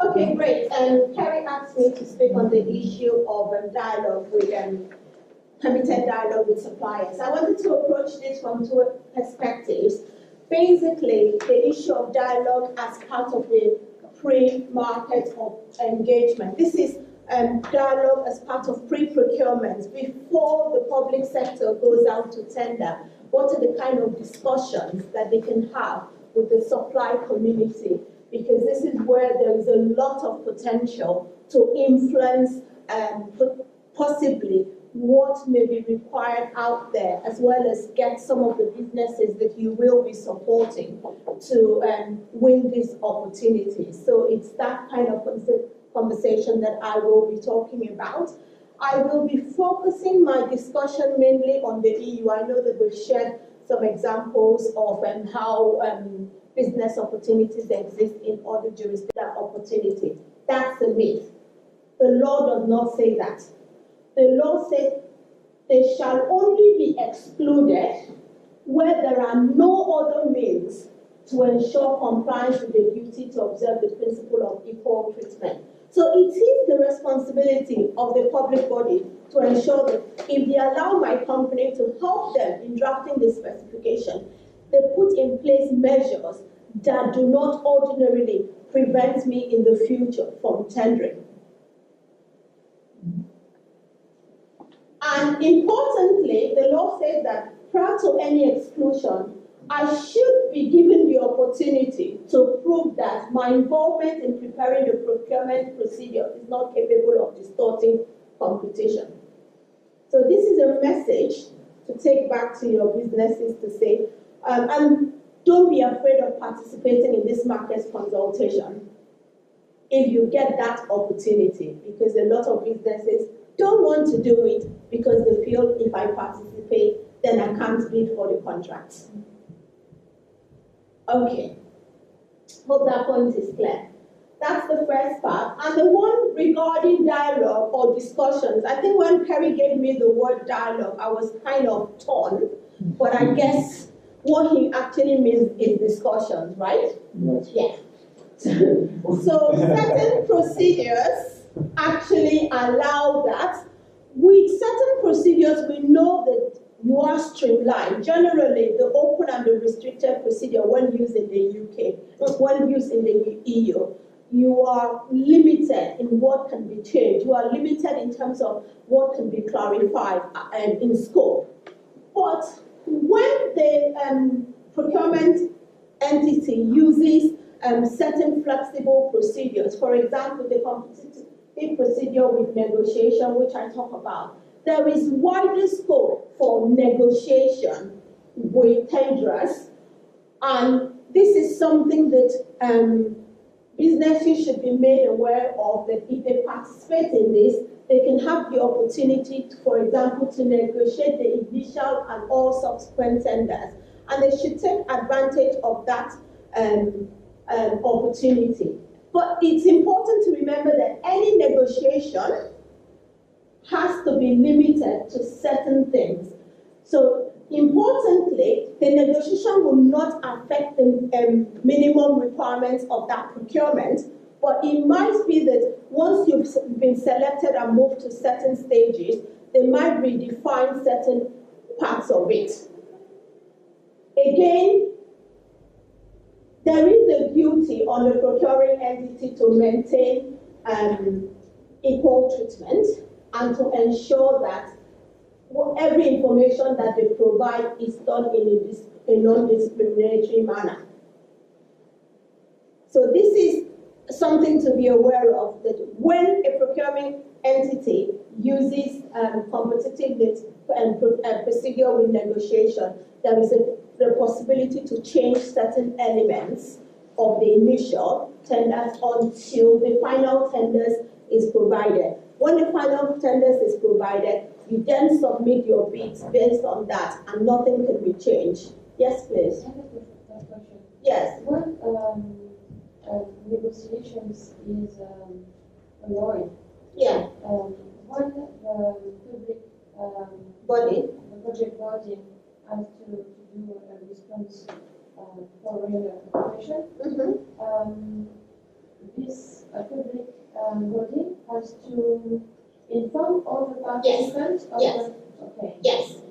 Okay, great. Kerry asked me to speak on the issue of dialogue with permitted dialogue with suppliers. I wanted to approach this from two perspectives. Basically, the issue of dialogue as part of the pre-market engagement. This is dialogue as part of pre-procurement before the public sector goes out to tender. What are the kind of discussions that they can have with the supply community? Because this is where there is a lot of potential to influence possibly what may be required out there, as well as get some of the businesses that you will be supporting to win these opportunities. So it's that kind of conversation that I will be talking about. I will be focusing my discussion mainly on the EU. I know that we've shared some examples of how business opportunities exist in other jurisdictional opportunities. That's a myth. The law does not say that. The law says they shall only be excluded where there are no other means to ensure compliance with the duty to observe the principle of equal treatment. So it is the responsibility of the public body to ensure that if they allow my company to help them in drafting the specification, they put in place measures that do not ordinarily prevent me in the future from tendering. And importantly, the law says that prior to any exclusion, I should be given the opportunity to prove that my involvement in preparing the procurement procedure is not capable of distorting competition. So this is a message to take back to your businesses to say, and don't be afraid of participating in this market consultation if you get that opportunity, because a lot of businesses don't want to do it because they feel if I participate, then I can't bid for the contracts. Okay, hope that point is clear. That's the first part. And the one regarding dialogue or discussions, I think when Perry gave me the word dialogue, I was kind of torn, but I guess what he actually means is discussions, right? Yes. Yeah. So certain procedures actually allow that. With certain procedures, we know that you are streamlined. Generally, the open and the restricted procedure, when used in the UK, when used in the EU, you are limited in what can be changed. You are limited in terms of what can be clarified in scope. But when the procurement entity uses certain flexible procedures, for example, the competitive procedure with negotiation, which I talk about, there is wider scope for negotiation with tenderers, and this is something that businesses should be made aware of, that if they participate in this, they can have the opportunity, for example, to negotiate the initial and all subsequent tenders, and they should take advantage of that opportunity. But it's important to remember that any negotiation has to be limited to certain things. So importantly, the negotiation will not affect the minimum requirements of that procurement, but it might be that once you've been selected and moved to certain stages, they might redefine certain parts of it. Again, there is a duty on the procuring entity to maintain equal treatment and to ensure that every information that they provide is done in a non-discriminatory manner. So this is something to be aware of, that when a procurement entity uses competitiveness and procedure with negotiation, there is the possibility to change certain elements of the initial tenders until the final tenders is provided. When the final tenders is provided, you then submit your bids based on that, and nothing can be changed. Yes, please. I have a question. Yes. When negotiations is allowed, Yeah. when the public Body. the budget body has to do a response for real operation, Mm-hmm. this a public body has to inform all the Yes. participants of Yes. the, okay. Yes.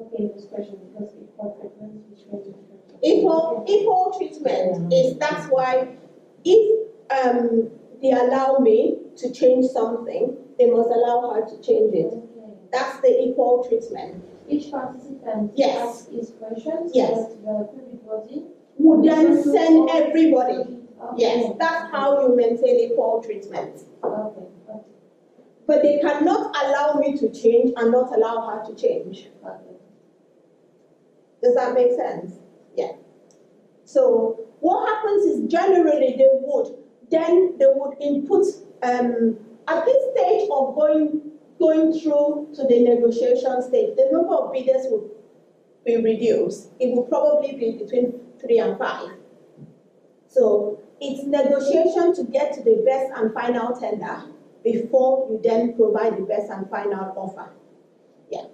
Okay, this question, because equal treatment is very different. Equal treatment is, that's why if they allow me to change something, they must allow her to change it. Okay. That's the equal treatment. Each participant Yes. asks his questions, Yes. but the public body Would then listen to send all- everybody. Okay. Yes, that's how you maintain equal treatment. Okay, okay, But they cannot allow me to change and not allow her to change. okay. Does that make sense? Yeah. So what happens is generally they would input at this stage of going through to the negotiation stage, the number of bidders will be reduced. It will probably be between 3 and 5. So it's negotiation to get to the best and final tender before you then provide the best and final offer. Yeah.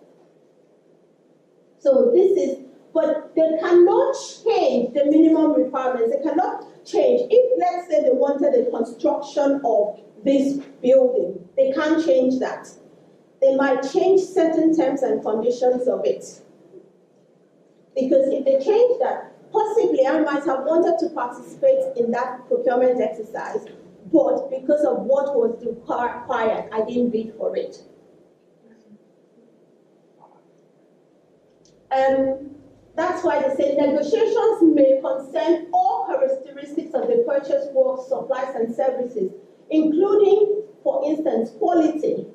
So this is, but they cannot change the minimum requirements. They cannot change. If, let's say, they wanted the construction of this building, they can't change that. They might change certain terms and conditions of it. Because if they change that, possibly I might have wanted to participate in that procurement exercise, but because of what was required, I didn't bid for it. That's why they say negotiations may concern all characteristics of the purchase work, supplies, and services, including, for instance, quality,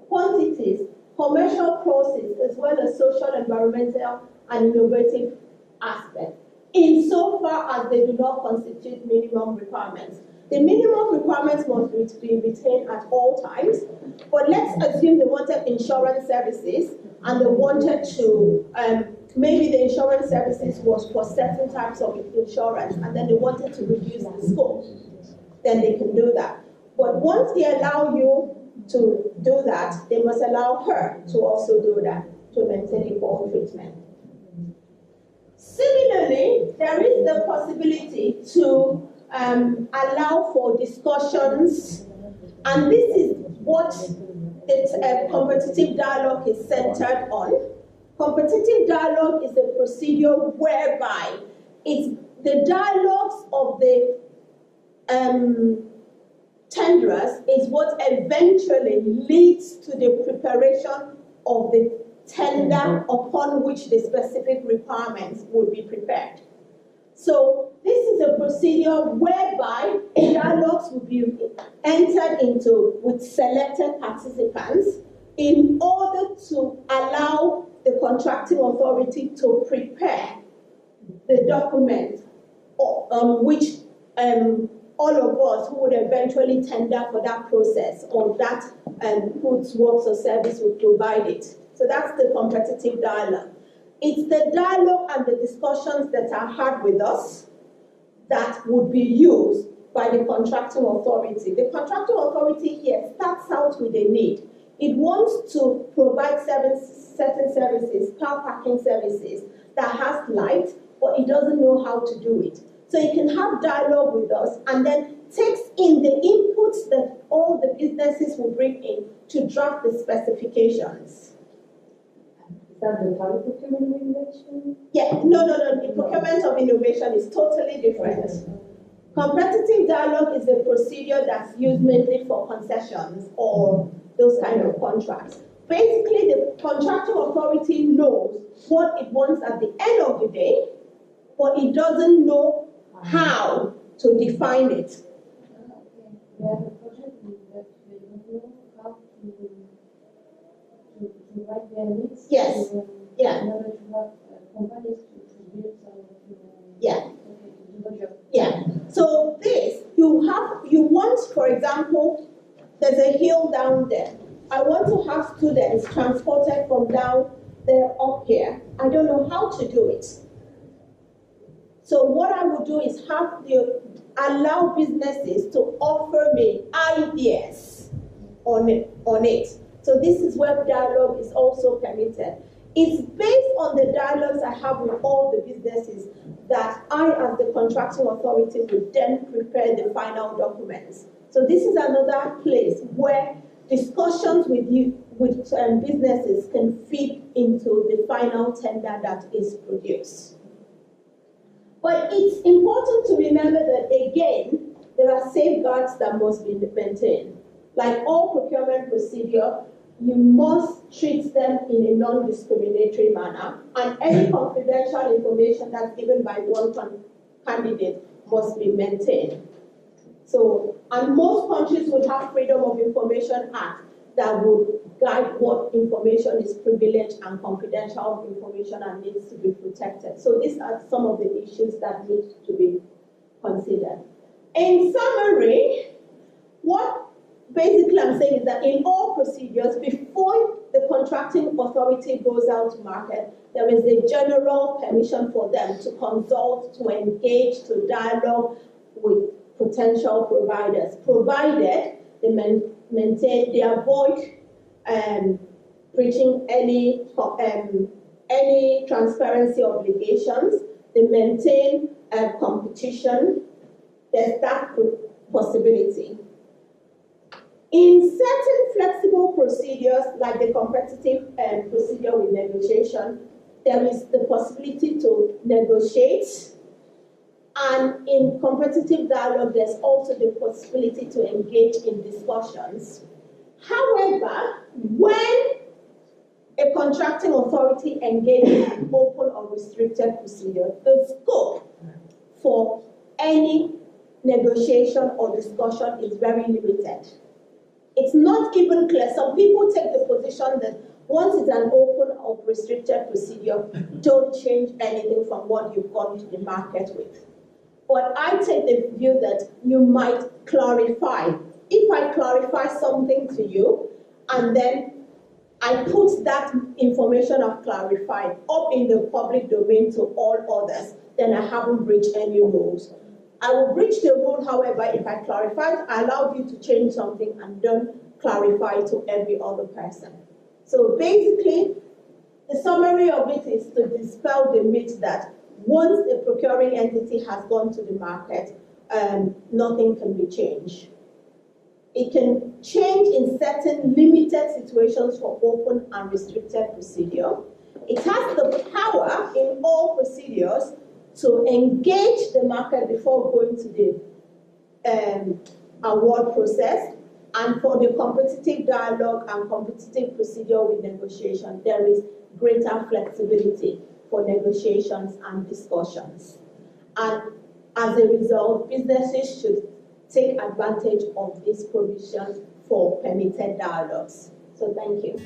quantities, commercial process, as well as social, environmental, and innovative aspects, insofar as they do not constitute minimum requirements. The minimum requirements must be retained at all times, but let's assume they wanted insurance services and they wanted to, maybe the insurance services was for certain types of insurance and then they wanted to reduce the scope, then they can do that. But once they allow you to do that, they must allow her to also do that to maintain equal treatment. Similarly, there is the possibility to allow for discussions, and this is what competitive dialogue is centered on. Competitive dialogue is a procedure whereby it's the dialogues of the tenderers is what eventually leads to the preparation of the tender upon which the specific requirements will be prepared. So this is a procedure whereby dialogues will be entered into with selected participants in order to allow the contracting authority to prepare the document which all of us who would eventually tender for that process or that goods, works, or service will provide it. So that's the competitive dialogue. It's the dialogue and the discussions that are had with us that would be used by the contracting authority. The contracting authority here starts out with a need. It wants to provide certain services, car parking services, that has light, but it doesn't know how to do it. So it can have dialogue with us and then takes in the inputs that all the businesses will bring in to draft the specifications. Is that the type of procurement of innovation? Yeah, no. The procurement of innovation is totally different. Competitive dialogue is a procedure that's used mainly for concessions or those kind of contracts. Basically, the contracting authority knows what it wants at the end of the day, but it doesn't know how to define it. Okay. We have a project that we don't know how to write their needs. Yes. Yeah. In order to have companies to build some. Yeah. Okay, to do the job. Yeah. So this, you want, for example, there's a hill down there. I want to have students transported from down there up here. I don't know how to do it. So what I would do is allow businesses to offer me ideas on it. So this is where dialogue is also permitted. It's based on the dialogues I have with all the businesses that I, as the contracting authority, would then prepare the final documents So this is another place where discussions with businesses can feed into the final tender that is produced. But it's important to remember that, again, there are safeguards that must be maintained. Like all procurement procedure, you must treat them in a non-discriminatory manner, and any confidential information that's given by one candidate must be maintained. So, and most countries would have Freedom of Information Act that would guide what information is privileged and confidential information and needs to be protected. So these are some of the issues that need to be considered. In summary, what basically I'm saying is that in all procedures, before the contracting authority goes out to market, there is a general permission for them to consult, to engage, to dialogue with potential providers, provided they they avoid breaching any transparency obligations, they maintain competition. There's that possibility. In certain flexible procedures, like the competitive procedure with negotiation, there is the possibility to negotiate. And in competitive dialogue, there's also the possibility to engage in discussions. However, when a contracting authority engages in open or restricted procedure, the scope for any negotiation or discussion is very limited. It's not even clear. Some people take the position that once it's an open or restricted procedure, don't change anything from what you've gone to the market with. But I take the view that you might clarify. If I clarify something to you, and then I put that information I've clarified up in the public domain to all others, then I haven't breached any rules. I will breach the rule, however, if I clarify, I allowed you to change something and don't clarify to every other person. So basically, the summary of it is to dispel the myth that once the procuring entity has gone to the market, nothing can be changed. It can change in certain limited situations for open and restricted procedure. It has the power in all procedures to engage the market before going to the award process. And for the competitive dialogue and competitive procedure with negotiation, there is greater flexibility for negotiations and discussions. And as a result, businesses should take advantage of these provisions for permitted dialogues. So thank you.